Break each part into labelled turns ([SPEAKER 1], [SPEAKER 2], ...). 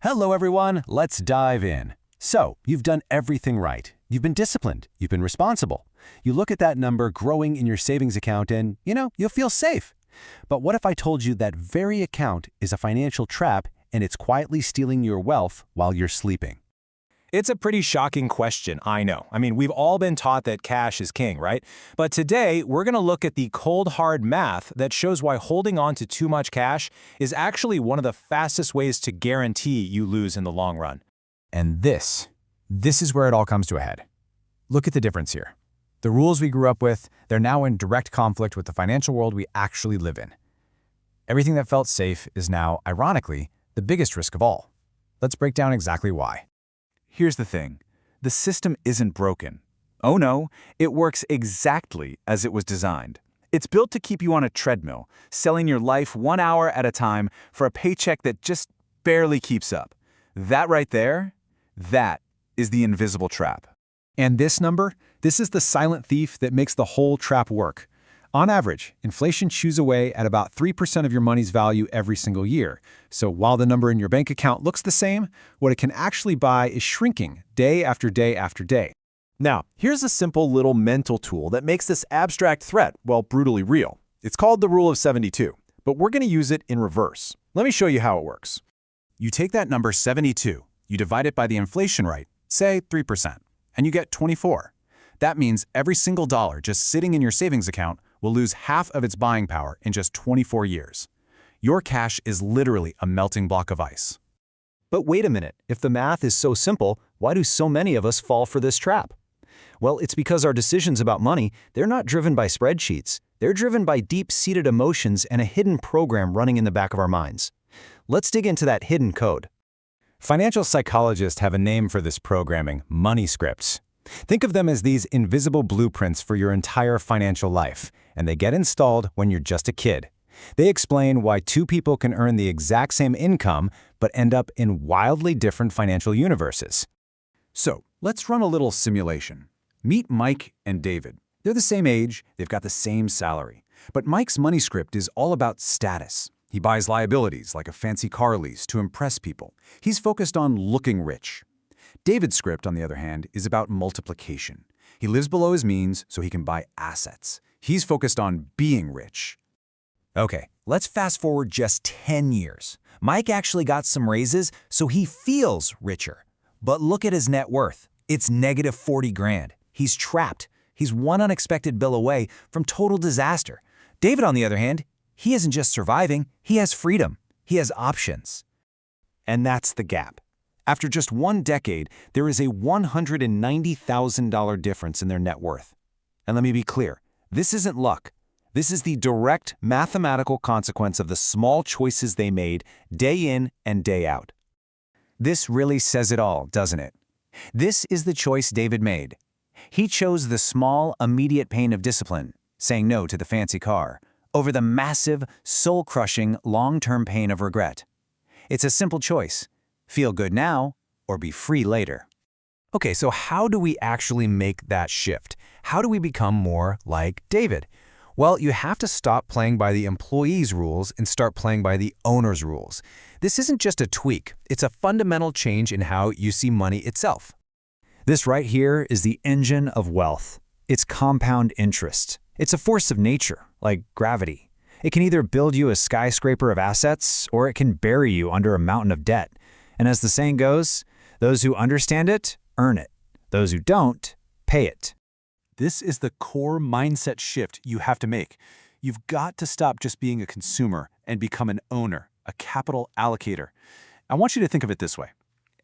[SPEAKER 1] Hello everyone, let's dive in. So, you've done everything right. You've been disciplined. You've been responsible. You look at that number growing in your savings account and, you'll feel safe. But what if I told you that very account is a financial trap and it's quietly stealing your wealth while you're sleeping?
[SPEAKER 2] It's a pretty shocking question, I know. We've all been taught that cash is king, right? But today, we're going to look at the cold, hard math that shows why holding on to too much cash is actually one of the fastest ways to guarantee you lose in the long run.
[SPEAKER 3] And this is where it all comes to a head. Look at the difference here. The rules we grew up with, they're now in direct conflict with the financial world we actually live in. Everything that felt safe is now, ironically, the biggest risk of all. Let's break down exactly why.
[SPEAKER 4] Here's the thing. The system isn't broken. Oh no, it works exactly as it was designed. It's built to keep you on a treadmill, selling your life 1 hour at a time for a paycheck that just barely keeps up. That right there, that is the invisible trap.
[SPEAKER 3] And this number, this is the silent thief that makes the whole trap work. On average, inflation chews away at about 3% of your money's value every single year. So while the number in your bank account looks the same, what it can actually buy is shrinking day after day after day.
[SPEAKER 5] Now, here's a simple little mental tool that makes this abstract threat, well, brutally real. It's called the Rule of 72, but we're going to use it in reverse. Let me show you how it works.
[SPEAKER 6] You take that number 72, you divide it by the inflation rate, say 3%, and you get 24. That means every single dollar just sitting in your savings account will lose half of its buying power in just 24 years. Your cash is literally a melting block of ice.
[SPEAKER 7] But wait a minute, if the math is so simple, why do so many of us fall for this trap? Well, it's because our decisions about money, they're not driven by spreadsheets. They're driven by deep-seated emotions and a hidden program running in the back of our minds. Let's dig into that hidden code.
[SPEAKER 3] Financial psychologists have a name for this programming: money scripts. Think of them as these invisible blueprints for your entire financial life, and they get installed when you're just a kid. They explain why two people can earn the exact same income but end up in wildly different financial universes.
[SPEAKER 6] So, let's run a little simulation. Meet Mike and David. They're the same age, they've got the same salary. But Mike's money script is all about status. He buys liabilities like a fancy car lease to impress people. He's focused on looking rich. David's script, on the other hand, is about multiplication. He lives below his means so he can buy assets. He's focused on being rich.
[SPEAKER 8] Okay, let's fast forward just 10 years. Mike actually got some raises, so he feels richer. But look at his net worth. It's negative 40 grand. He's trapped. He's one unexpected bill away from total disaster. David, on the other hand, he isn't just surviving, he has freedom. He has options.
[SPEAKER 5] And that's the gap. After just 1 decade, there is a $190,000 difference in their net worth. And let me be clear, this isn't luck. This is the direct mathematical consequence of the small choices they made day in and day out.
[SPEAKER 8] This really says it all, doesn't it? This is the choice David made. He chose the small, immediate pain of discipline, saying no to the fancy car, over the massive, soul-crushing, long-term pain of regret. It's a simple choice. Feel good now, or be free later.
[SPEAKER 3] Okay, so how do we actually make that shift? How do we become more like David? Well, you have to stop playing by the employee's rules and start playing by the owner's rules. This isn't just a tweak, it's a fundamental change in how you see money itself.
[SPEAKER 7] This right here is the engine of wealth. It's compound interest. It's a force of nature, like gravity. It can either build you a skyscraper of assets, or it can bury you under a mountain of debt. And as the saying goes, those who understand it, earn it. Those who don't, pay it.
[SPEAKER 5] This is the core mindset shift you have to make. You've got to stop just being a consumer and become an owner, a capital allocator. I want you to think of it this way.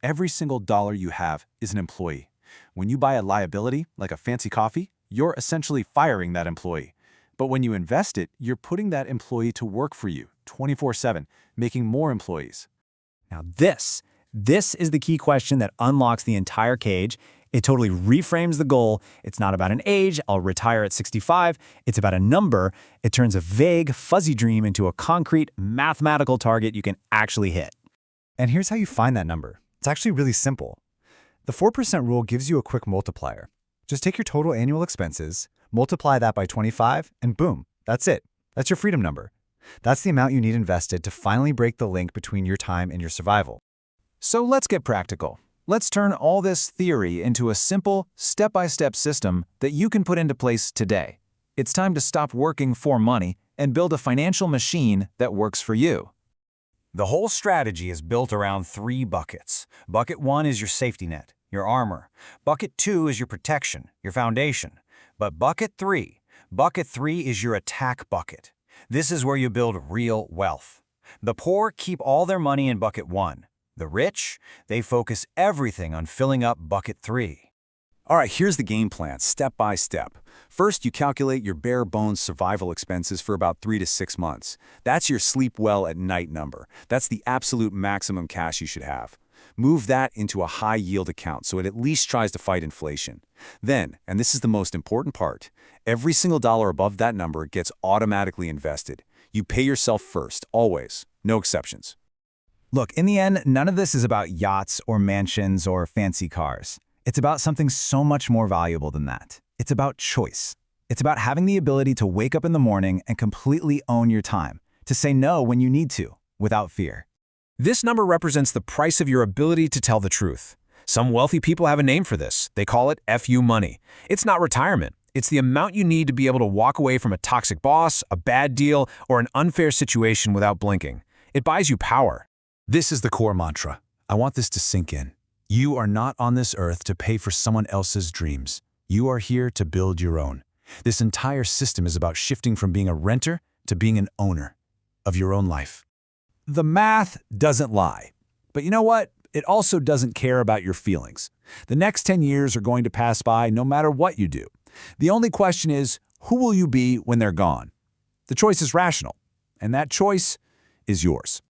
[SPEAKER 5] Every single dollar you have is an employee. When you buy a liability, like a fancy coffee, you're essentially firing that employee. But when you invest it, you're putting that employee to work for you 24/7, making more employees.
[SPEAKER 7] Now this is the key question that unlocks the entire cage. It totally reframes the goal. It's not about an age, I'll retire at 65. It's about a number. It turns a vague, fuzzy dream into a concrete, mathematical target you can actually hit. And here's how you find that number. It's actually really simple. The 4% rule gives you a quick multiplier. Just take your total annual expenses, multiply that by 25, and boom, that's it. That's your freedom number. That's the amount you need invested to finally break the link between your time and your survival.
[SPEAKER 3] So let's get practical. Let's turn all this theory into a simple, step-by-step system that you can put into place today. It's time to stop working for money and build a financial machine that works for you.
[SPEAKER 8] The whole strategy is built around 3 buckets. Bucket 1 is your safety net, your armor. Bucket 2 is your protection, your foundation. But Bucket 3 is your attack bucket. This is where you build real wealth. The poor keep all their money in Bucket 1. The rich, they focus everything on filling up Bucket 3.
[SPEAKER 6] All right, here's the game plan, step by step. First, you calculate your bare-bones survival expenses for about 3 to 6 months. That's your sleep well at night number. That's the absolute maximum cash you should have. Move that into a high-yield account so it at least tries to fight inflation. Then, and this is the most important part, every single dollar above that number gets automatically invested. You pay yourself first, always. No exceptions.
[SPEAKER 3] Look, in the end, none of this is about yachts or mansions or fancy cars. It's about something so much more valuable than that. It's about choice. It's about having the ability to wake up in the morning and completely own your time, to say no when you need to, without fear.
[SPEAKER 9] This number represents the price of your ability to tell the truth. Some wealthy people have a name for this. They call it FU money. It's not retirement. It's the amount you need to be able to walk away from a toxic boss, a bad deal, or an unfair situation without blinking. It buys you power.
[SPEAKER 6] This is the core mantra. I want this to sink in. You are not on this earth to pay for someone else's dreams. You are here to build your own. This entire system is about shifting from being a renter to being an owner of your own life. The math doesn't lie. But you know what? It also doesn't care about your feelings. The next 10 years are going to pass by no matter what you do. The only question is, who will you be when they're gone? The choice is rational, and that choice is yours.